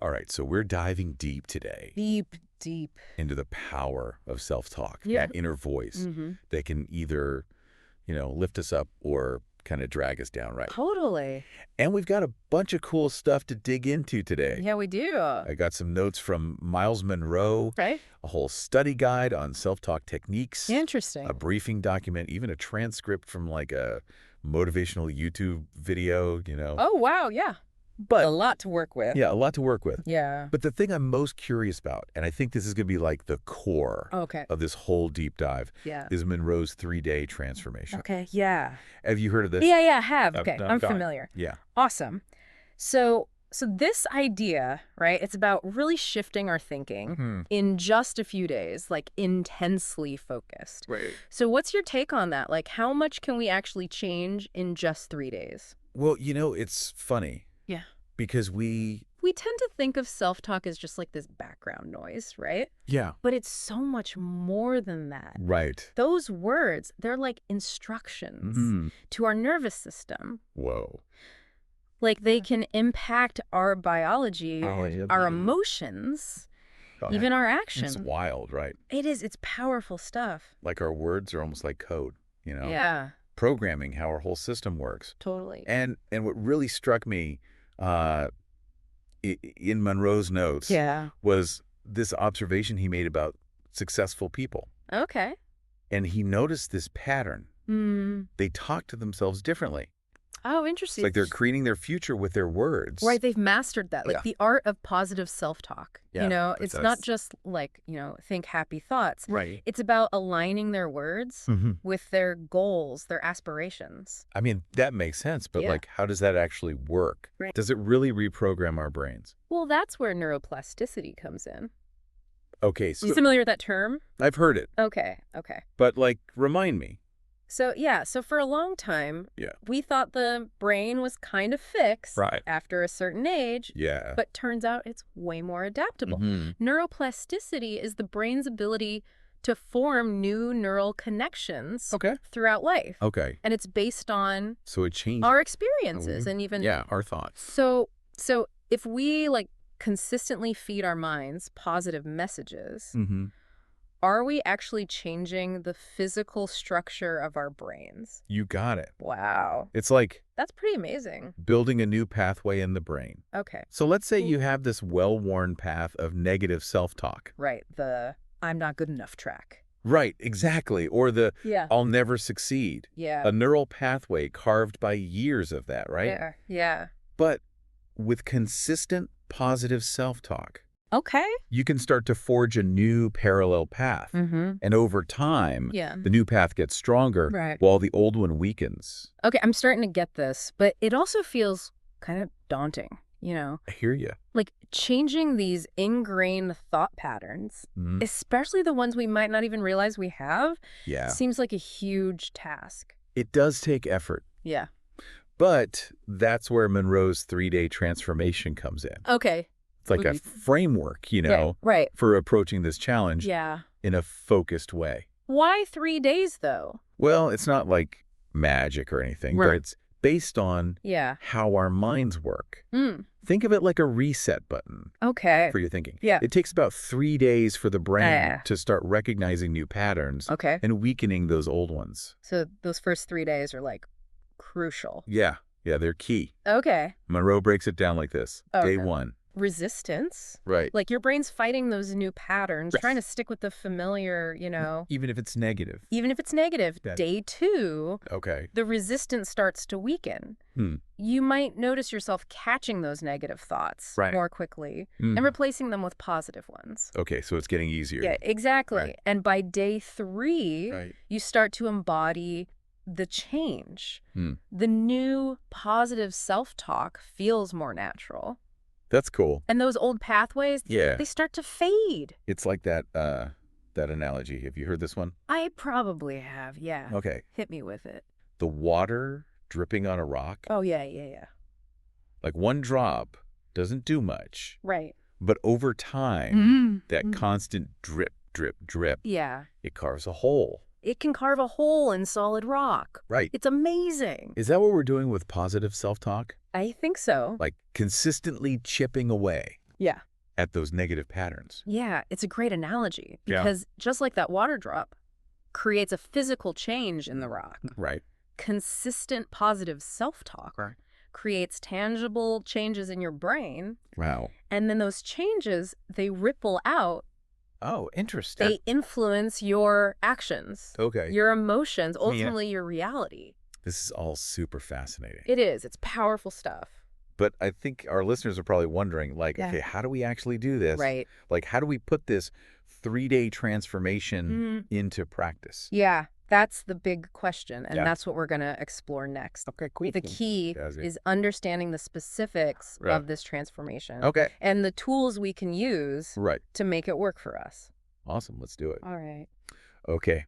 All right, so we're diving deep today Deep, deep. into the power of self-talk, Yeah. that inner voice Mm-hmm. that can either, lift us up or kind of drag us down, right? Totally. And we've got a bunch of cool stuff to dig into today. Yeah, we do. I got some notes from Myles Munroe, Right? a whole study guide on self-talk techniques, Interesting. a briefing document, even a transcript from like a motivational YouTube video. Oh, wow. Yeah. But A lot to work with. yeah, a lot to work with. Yeah. But the thing I'm most curious about, and I think this is going to be like the core Okay. of this whole deep dive, Yeah. is Monroe's 3-day transformation. Okay. Yeah. Have you heard of this? Yeah, I have. Oh, Okay. no, I'm go on. familiar. Yeah. Awesome. So this idea, right, it's about really shifting our thinking in just a few days, like intensely focused. Right. So what's your take on that? Like, how much can we actually change in just 3 days? Well, it's funny. Yeah. Because we tend to think of self-talk as just like this background noise, right? Yeah. But it's so much more than that. Right. Those words, they're like instructions to our nervous system. Whoa. Like they can impact our biology, yeah. our emotions, God, even our It's actions. wild, right? It's powerful stuff. Like our words are almost like code, Yeah, programming how our whole system works. totally. And what really struck me in Monroe's notes was this observation he made about successful people. Okay. And he noticed this pattern. Mm. They talk to themselves differently. Oh, It's interesting. like they're creating their future with their words. Right, they've mastered that. Like Yeah. the art of positive self-talk. Yeah, It's that's- not just like, think happy thoughts. Right. It's about aligning their words with their goals, their aspirations. I mean, that makes sense, but Yeah. like, how does that actually work? Right. Does it really reprogram our brains? Well, that's where neuroplasticity comes in. Okay, You so familiar with that term? I've heard it, Okay. but like, remind me. So for a long time, Yeah. we thought the brain was kind of fixed Right. after a certain age, Yeah. but turns out it's way more adaptable. Neuroplasticity is the brain's ability to form new neural connections Okay. throughout life. Okay. And it's based on So it changed. our experiences and even our thoughts. So if we like consistently feed our minds positive messages, are we actually changing the physical structure of our brains? You got it. Wow. It's like That's pretty amazing. building a new pathway in the brain. Okay. So let's say you have this well-worn path of negative self-talk. Right. The I'm not good enough track. Right, exactly. Or the Yeah. I'll never succeed. Yeah. A neural pathway carved by years of that, right? Yeah. Yeah. But with consistent positive self-talk, Okay. you can start to forge a new parallel path. Mm-hmm. And over time, Yeah. the new path gets stronger Right. while the old one weakens. Okay, I'm starting to get this, but it also feels kind of daunting, I hear you. Like changing these ingrained thought patterns, especially the ones we might not even realize we have, Yeah. seems like a huge task. It does take effort. Yeah. But that's where Monroe's 3-day transformation comes in. Okay. It's like a framework, Right. for approaching this challenge Yeah. in a focused way. Why 3 days, though? Well, it's not like magic or anything, Right. but it's based on Yeah. how our minds work. Mm. Think of it like a reset button Okay. for your thinking. Yeah. It takes about 3 days for the brain Yeah. to start recognizing new patterns Okay. and weakening those old ones. So those first 3 days are like crucial. Yeah, they're key. Okay. Monroe breaks it down like this. Day Okay. 1. Resistance. Right. Like your brain's fighting those new patterns, Yes. trying to stick with the familiar, Even if it's negative. even if it's negative. That- Day 2, Okay. the resistance starts to weaken. Hmm. You might notice yourself catching those negative thoughts Right. more quickly Mhm. and replacing them with positive ones. Okay, so it's getting easier. Yeah, exactly. Right. And by day 3, Right. you start to embody the change. Hmm. The new positive self-talk feels more natural. That's cool. And those old pathways, Yeah. they start to fade. It's like that analogy. Have you heard this one? I probably have, yeah. Okay. Hit me with it. The water dripping on a rock, Oh, yeah. like one drop doesn't do much, Right. but over time, that Mhm. constant drip, drip, drip, Yeah. it carves a hole. It can carve a hole in solid rock. Right. It's amazing. Is that what we're doing with positive self-talk? I think so. Like consistently chipping away. Yeah. at those negative patterns. Yeah, it's a great analogy Yeah. because just like that water drop creates a physical change in the rock, Right. consistent positive self-talk creates tangible changes in your brain. Wow. And then those changes, they ripple out. Oh, interesting. They influence your actions, Okay. your emotions, ultimately your reality. This is all super fascinating. It is. It's powerful stuff. But I think our listeners are probably wondering, like, Yeah. okay, how do we actually do this? Right. Like, how do we put this 3-day transformation into practice? Yeah, that's the big question, and Yeah. that's what we're going to explore next. Okay, cool. The key Jazzy. is understanding the specifics Right. of this transformation Okay. and the tools we can use Right. to make it work for us. Awesome. Let's do it. All right. Okay.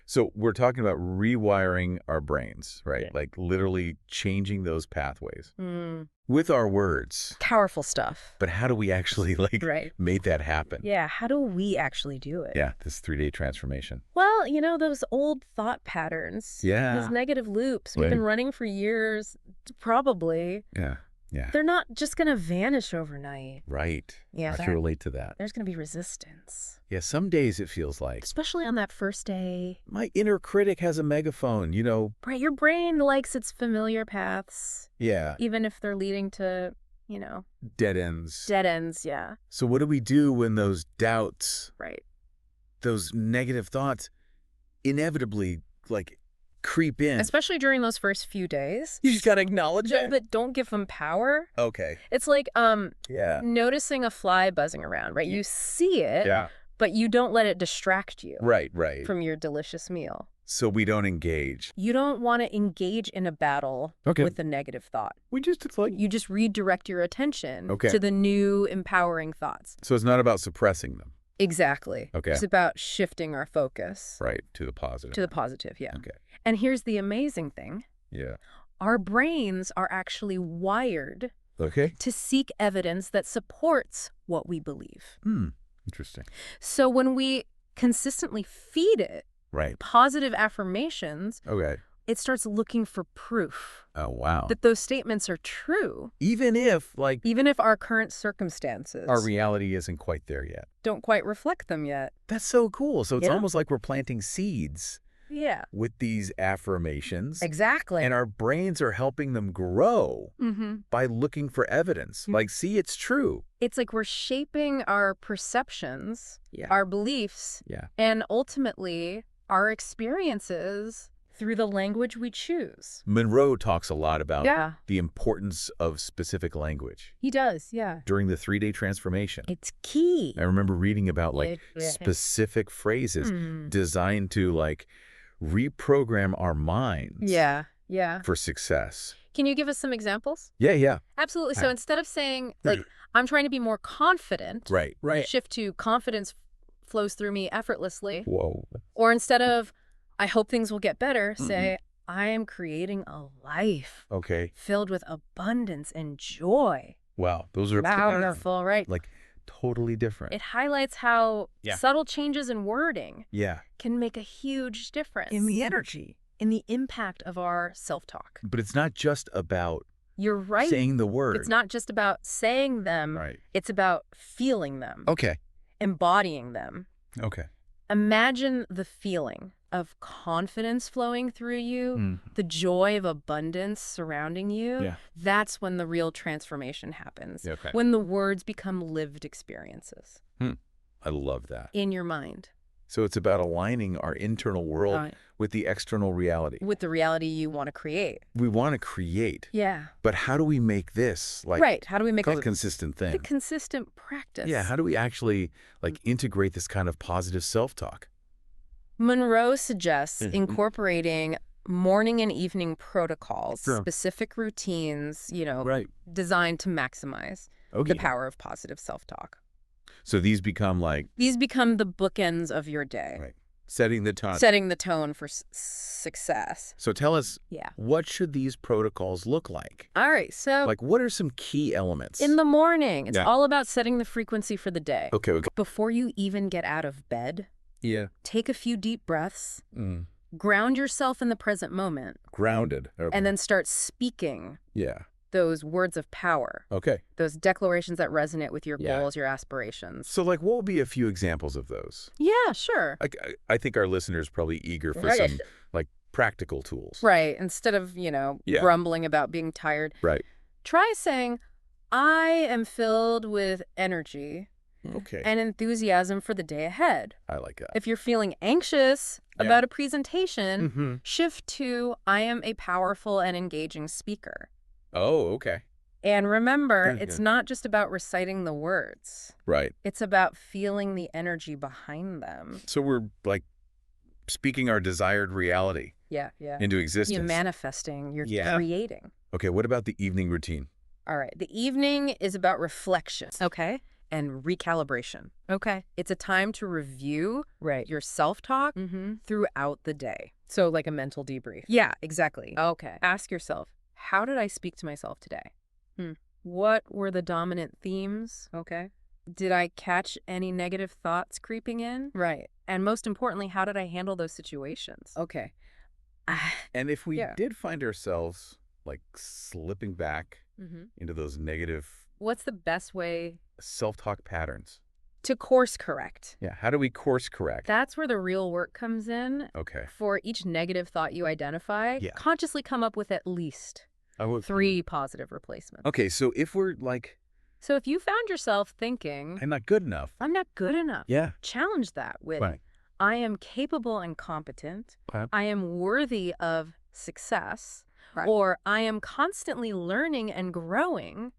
So we're talking about rewiring our brains, right? Yeah. Like literally changing those pathways Mm. with our words. Powerful stuff. But how do we actually Right. make that happen? Yeah, how do we actually do it? Yeah, this 3-day transformation. Well, those old thought patterns. Yeah. Those negative loops we've Right. been running for years, probably. Yeah. Yeah. They're not just going to vanish overnight. Right. Yeah, I can relate to that. There's going to be resistance. Yeah, some days it feels like Especially on that first day. my inner critic has a megaphone, Right, your brain likes its familiar paths, Yeah, even if they're leading to, dead ends. dead ends, yeah. So what do we do when those doubts, Right. those negative thoughts inevitably creep in? Especially during those first few days. You just got to acknowledge it. But don't give them power. Okay. It's like Yeah. noticing a fly buzzing around, right? You see it, Yeah. but you don't let it distract you Right. from your delicious meal. So we don't engage. You don't want to engage in a battle Okay. with a negative thought. It's like, You just redirect your attention Okay. to the new empowering thoughts. so it's not about suppressing them. Exactly. Okay. It's about shifting our focus Right. To the positive. to the positive, yeah. Okay. And here's the amazing thing. Yeah. Our brains are actually wired Okay. to seek evidence that supports what we believe. Interesting. So when we consistently feed it Right. positive affirmations, Okay. it starts looking for proof Oh, wow. that those statements are true, Even if, even if our current circumstances our reality isn't quite there yet. don't quite reflect them yet. That's so cool. So it's Yeah. almost like we're planting seeds Yeah, with these affirmations. exactly. And our brains are helping them grow by looking for evidence. Like, see, it's true. It's like we're shaping our perceptions, Yeah. our beliefs, Yeah. and ultimately our experiences through the language we choose. Munroe talks a lot about Yeah. the importance of specific language He does, yeah. during the 3-day transformation. It's key. I remember reading about Yeah. specific phrases Mm. designed to reprogram our minds Yeah, yeah. for success. Can you give us some examples? Yeah. Absolutely. So instead of saying, I'm trying to be more confident, Right. shift to confidence flows through me effortlessly. Whoa. Or instead of, I hope things will get better, say, I am creating a life Okay. filled with abundance and joy. Wow. Those are Powerful, right? totally different. It highlights how Yeah. subtle changes in wording Yeah. can make a huge difference In the energy. in the impact of our self-talk. But it's not just about You're right. saying the word. It's not just about saying them. Right. It's about feeling them, Okay. embodying them. Okay. Imagine the feeling of confidence flowing through you, the joy of abundance surrounding you. Yeah. That's when the real transformation happens. Okay. When the words become lived experiences I love that. in your mind. So it's about aligning our internal world Right. with the external reality. With the reality you want to create. We want to create, Yeah. but how do we make this Right. How do we make a it consistent a thing? consistent practice? Yeah, how do we actually integrate this kind of positive self-talk? Munroe suggests incorporating morning and evening protocols, Sure. specific routines, Right. designed to maximize Okay. the power of positive self-talk. So these become These become the bookends of your day, right, setting the tone. setting the tone for success. So tell us, Yeah. what should these protocols look like? All right. So What are some key elements? in the morning, it's Yeah. all about setting the frequency for the day. Okay. Before you even get out of bed, Yeah. take a few deep breaths, ground yourself in the present moment, Grounded. Okay. and then start speaking yeah. those words of power, Okay. those declarations that resonate with your Yeah. goals, your aspirations. So, like, what would be a few examples of those? Yeah, sure. I think our listeners probably eager for Right. some, like, practical tools. Right. Instead of, Yeah. grumbling about being tired, Right. try saying, I am filled with energy Okay. and enthusiasm for the day ahead. I like that. If you're feeling anxious Yeah. about a presentation, Mm-hmm. shift to, I am a powerful and engaging speaker. Oh, okay. And remember, Good, it's good. not just about reciting the words. Right. It's about feeling the energy behind them. So we're, like, speaking our desired reality Yeah, yeah. into You're existence. manifesting, you're Yeah. creating. Okay, what about the evening routine? All right. The evening is about reflection. Okay. And recalibration. Okay. It's a time to review your self-talk throughout the day. So like a mental debrief. Yeah, exactly. Okay. Ask yourself, how did I speak to myself today? What were the dominant themes? Okay. Did I catch any negative thoughts creeping in? Right. And most importantly, how did I handle those situations? Okay. And if we Yeah. did find ourselves, like, slipping back into those negative What's the best way self-talk patterns. to course correct? Yeah, how do we course correct? That's where the real work comes in. Okay. For each negative thought you identify, Yeah. consciously come up with at least I would, 3 positive replacements. Okay, so if we're like, So if you found yourself thinking, I'm not good enough. I'm not good enough, Yeah. challenge that with, Right. I am capable and competent, Okay. I am worthy of success, Right. or I am constantly learning and growing.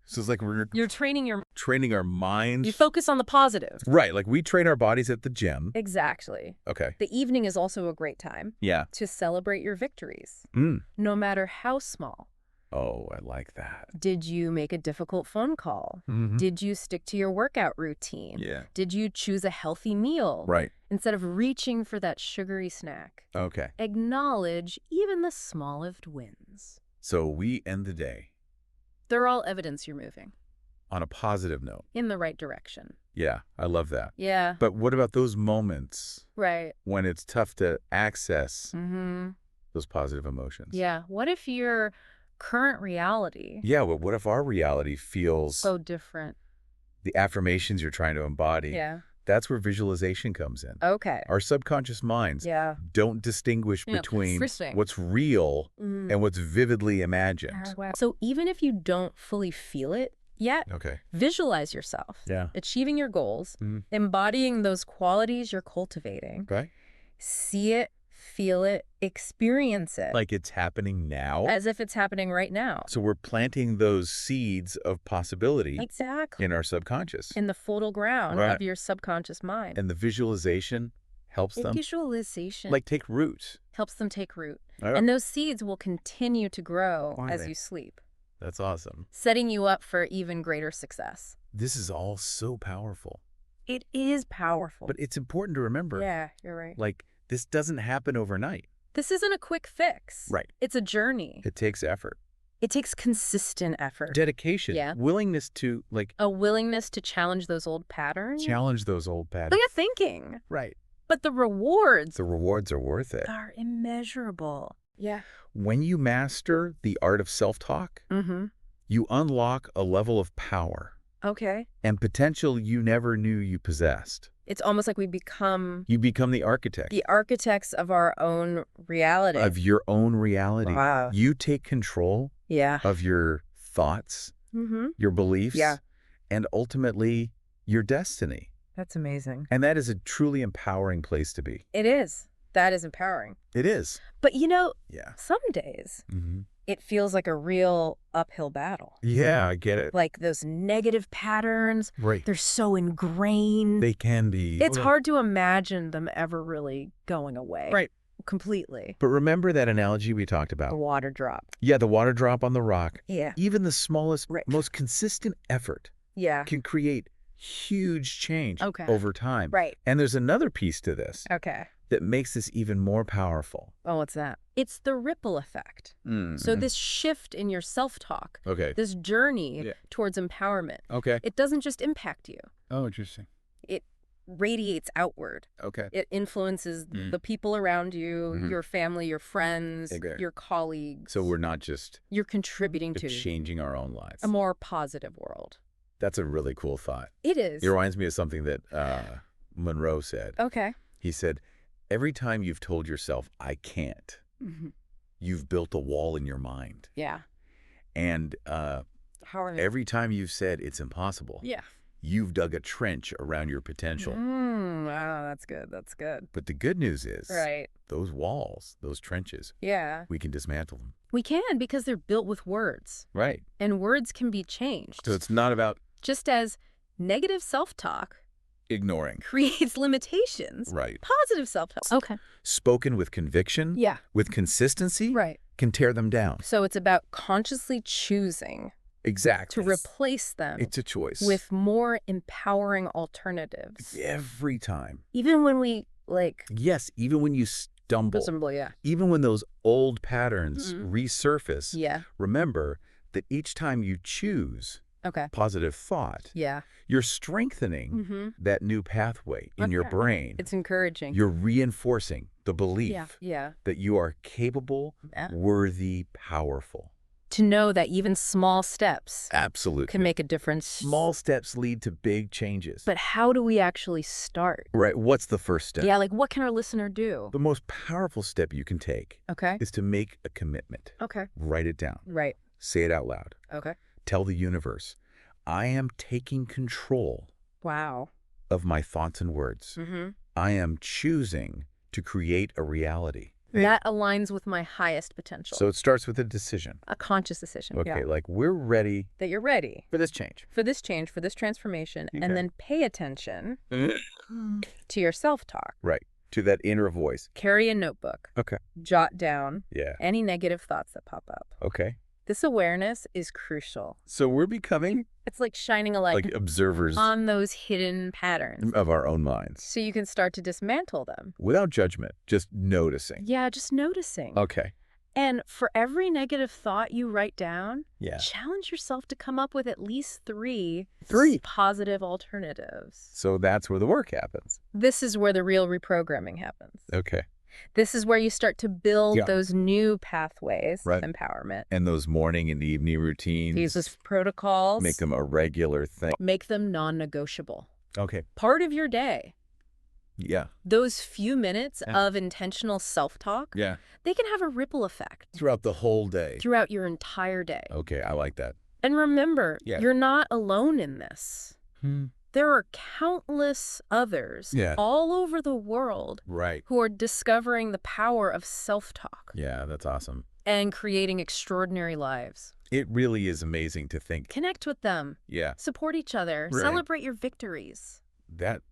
So it's like we're You're training training our minds. you focus on the positive. Right, like we train our bodies at the gym. Exactly. Okay. The evening is also a great time Yeah. to celebrate your victories, Mm. no matter how small. Oh, I like that. Did you make a difficult phone call? Mm-hmm. Did you stick to your workout routine? Yeah. Did you choose a healthy meal? Right. Instead of reaching for that sugary snack. Okay. Acknowledge even the smallest wins. So we end the day They're all evidence you're moving on a positive note. in the right direction. Yeah, I love that. Yeah. But what about those moments Right. when it's tough to access Mm-hmm. those positive emotions? Yeah. What if your current reality Yeah, well, what if our reality feels so different? the affirmations you're trying to embody? Yeah. That's where visualization comes in. Okay. Our subconscious minds Yeah. don't distinguish Yeah, between interesting. what's real Mm. and what's vividly imagined. So even if you don't fully feel it yet, Okay. visualize yourself Yeah. achieving your goals, Mhm. embodying those qualities you're cultivating. Okay. See it, feel it, experience it Like it's happening now. as if it's happening right now. So we're planting those seeds of possibility Exactly. in our subconscious. In the fertile ground Right. of your subconscious mind. And the visualization helps The them visualization like take root. helps them take root. Oh, And those seeds will continue to grow Are as they? you sleep, that's awesome. setting you up for even greater success. This is all so powerful. It is powerful. But it's important to remember, yeah, you're right. like, this doesn't happen overnight. This isn't a quick fix. Right. It's a journey. It takes effort. It takes consistent effort. Dedication. Yeah. Willingness to, like, A willingness to challenge those old patterns. challenge those old patterns. Look at thinking. Right. But the rewards The rewards are worth it. are immeasurable. Yeah. When you master the art of self-talk, Mm-hmm. you unlock a level of power Okay. and potential you never knew you possessed. It's almost like we become You become the architect the architects of our own reality. of your own reality. Wow. You take control Yeah. of your thoughts, Mm-hmm. your beliefs, Yeah. and ultimately your destiny. That's amazing. And that is a truly empowering place to be. It is. That is empowering. It is. But Yeah. some days Mm-hmm. it feels like a real uphill battle. Yeah, I get it. Like those negative patterns, Right. they're so ingrained. They can be. It's hard to imagine them ever really going away. Right. Completely. But remember that analogy we talked A about? water drop. Yeah, the water drop on the rock. Yeah. Even the smallest, Right. most consistent effort Yeah. can create huge change Okay. over time. Right. And there's another piece to this Okay. that makes this even more powerful. Oh, what's that? It's the ripple effect. So this shift in your self-talk, Okay. this journey Yeah. towards empowerment, Okay. it doesn't just impact you. Oh, interesting. It radiates outward. Okay. It influences the people around you, your family, your friends, Okay. your colleagues. So we're not just You're contributing to changing our own lives. a more positive world. That's a really cool thought. It is. It reminds me of something that Munroe said. Okay. He said, every time you've told yourself, I can't, you've built a wall in your mind. Yeah. And How every time you've said it's impossible, Yeah. you've dug a trench around your potential. Wow, that's good. That's good. But the good news is, Right. those walls, those trenches, Yeah. we can dismantle them. We can, because they're built with words. Right. And words can be changed. So it's not about Just as negative self-talk ignoring. creates limitations, Right. positive self-talk. Okay. Spoken with conviction, Yeah. with consistency, Right. can tear them down. So it's about consciously choosing Exactly. to replace them It's a choice. with more empowering alternatives. Every time. Even when we, Yes, even when you stumble, yeah. even when those old patterns resurface, Yeah. remember that each time you choose Okay. positive thought, Yeah. you're strengthening that new pathway in your Okay. brain. It's encouraging. You're reinforcing the belief Yeah. that you are capable, Yeah. worthy, powerful. To know that even small steps Absolutely. can make a difference. Small steps lead to big changes. But how do we actually start? Right. What's the first step? Yeah, what can our listener do? The most powerful step you can take Okay. is to make a commitment. Okay. Write it down. Right. Say it out loud. Okay. Tell the universe, I am taking control Wow. of my thoughts and words. I am choosing to create a reality. That aligns with my highest potential. So it starts with a decision. A conscious decision. Okay, Yeah. like we're ready That you're ready for this change. for this change, for this transformation, Okay. and then pay attention to your self-talk. Right. To that inner voice. Carry a notebook. Okay. Jot down Yeah. any negative thoughts that pop up. Okay. This awareness is crucial. So we're becoming It's like shining a light like observers on those hidden patterns of our own minds. so you can start to dismantle them. Without judgment, just noticing. Yeah, just noticing. Okay. And for every negative thought you write down, Yeah. challenge yourself to come up with at least three Three. positive alternatives. So that's where the work happens. This is where the real reprogramming happens. Okay. This is where you start to build Yeah. those new pathways Right. of empowerment. And those morning and evening routines, These as protocols. make them a regular thing. Make them non-negotiable. Okay. Part of your day. Yeah. Those few minutes Yeah. of intentional self-talk, Yeah. they can have a ripple effect Throughout the whole day. throughout your entire day. Okay, I like that. And remember, Yeah. you're not alone in this. There are countless others Yeah. all over the world Right. who are discovering the power of self-talk Yeah, that's awesome. and creating extraordinary lives. It really is amazing to think. Connect with them. Yeah. Support each other. Right. Celebrate your victories. That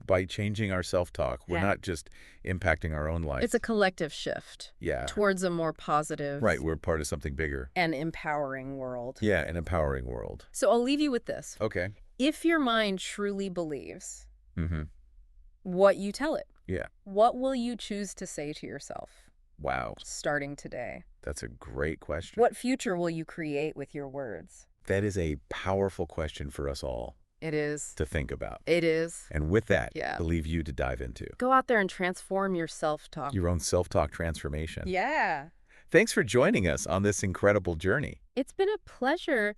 by changing our self-talk, we're Yeah. not just impacting our own life. It's a collective shift Yeah. towards a more positive Right, we're part of something bigger. and empowering world. Yeah, an empowering world. So I'll leave you with this. Okay. If your mind truly believes Mm-hmm. what you tell it, Yeah. what will you choose to say to yourself Wow. starting today? That's a great question. What future will you create with your words? That is a powerful question for us all It is. to think about. It is. And with that, Yeah. I'll leave you to dive into Go out there and transform your self-talk. your own self-talk transformation. Yeah. Thanks for joining us on this incredible journey. It's been a pleasure.